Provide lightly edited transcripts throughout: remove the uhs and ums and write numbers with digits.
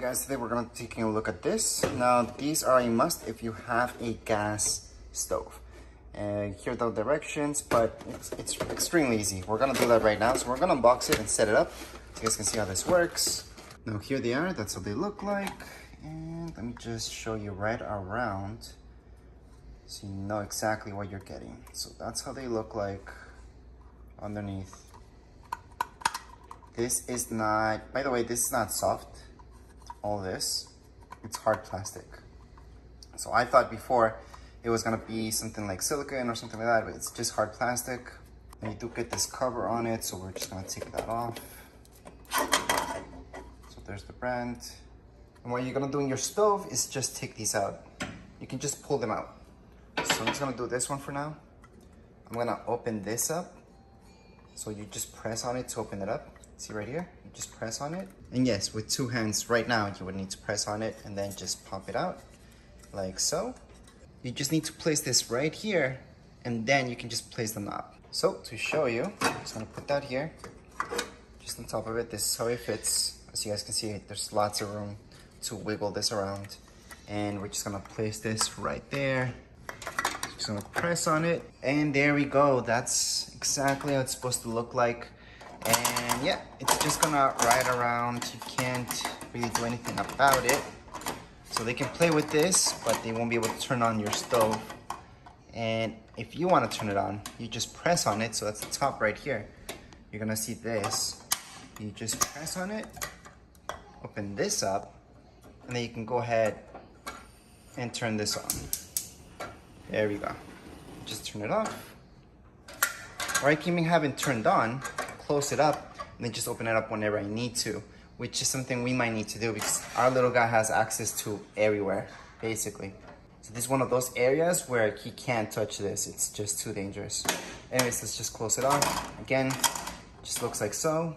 guys, today we're going to be taking a look at this. Now these are a must if you have a gas stove. And here are the directions, but it's extremely easy. We're going to do that right now. So we're going to unbox it and set it up so you guys can see how this works. Now here they are, that's how they look like. And let me just show you right around so you know exactly what you're getting. So that's how they look like underneath. This is not, by the way, this is not soft. All this, it's hard plastic. So I thought before it was gonna be something like silicone or something like that, but it's just hard plastic. And you do get this cover on it, so we're just gonna take that off. So there's the brand. And what you're gonna do in your stove is just take these out. You can just pull them out. So I'm just gonna do this one for now. I'm gonna open this up. So you just press on it to open it up. See right here, you just press on it. And yes, with two hands right now, you would need to press on it and then just pop it out like so. You just need to place this right here and then you can just place the knob. So to show you, I'm just gonna put that here, just on top of it. This is how it fits. As you guys can see, there's lots of room to wiggle this around. And we're just gonna place this right there. Just gonna press on it and there we go. That's exactly how it's supposed to look like. And yeah, it's just gonna ride around. You can't really do anything about it. So they can play with this, but they won't be able to turn on your stove. And if you want to turn it on, you just press on it. So that's the top right here. You're gonna see this. You just press on it, open this up, and then you can go ahead and turn this on. There we go. Just turn it off. Or I can even have it turned on, close it up, and then just open it up whenever I need to, which is something we might need to do because our little guy has access to everywhere, basically. So this is one of those areas where he can't touch this. It's just too dangerous. Anyways, let's just close it off. Again, just looks like so.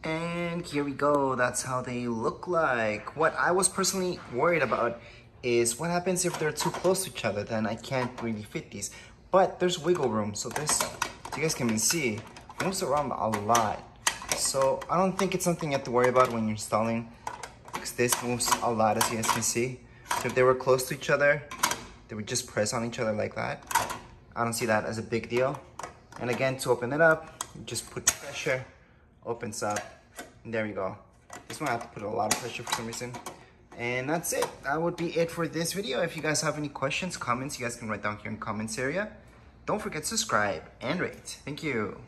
And here we go. That's how they look like. What I was personally worried about is what happens if they're too close to each other. Then I can't really fit these. But there's wiggle room. So this, you guys can see, moves around a lot. So I don't think it's something you have to worry about when you're installing, because this moves a lot, as you guys can see. So if they were close to each other, they would just press on each other like that. I don't see that as a big deal. And again, to open it up, you just put pressure, opens up, and there you go. This one I have to put a lot of pressure for some reason. And that's it. That would be it for this video. If you guys have any questions, comments, you guys can write down here in the comments area. Don't forget to subscribe and rate. Thank you.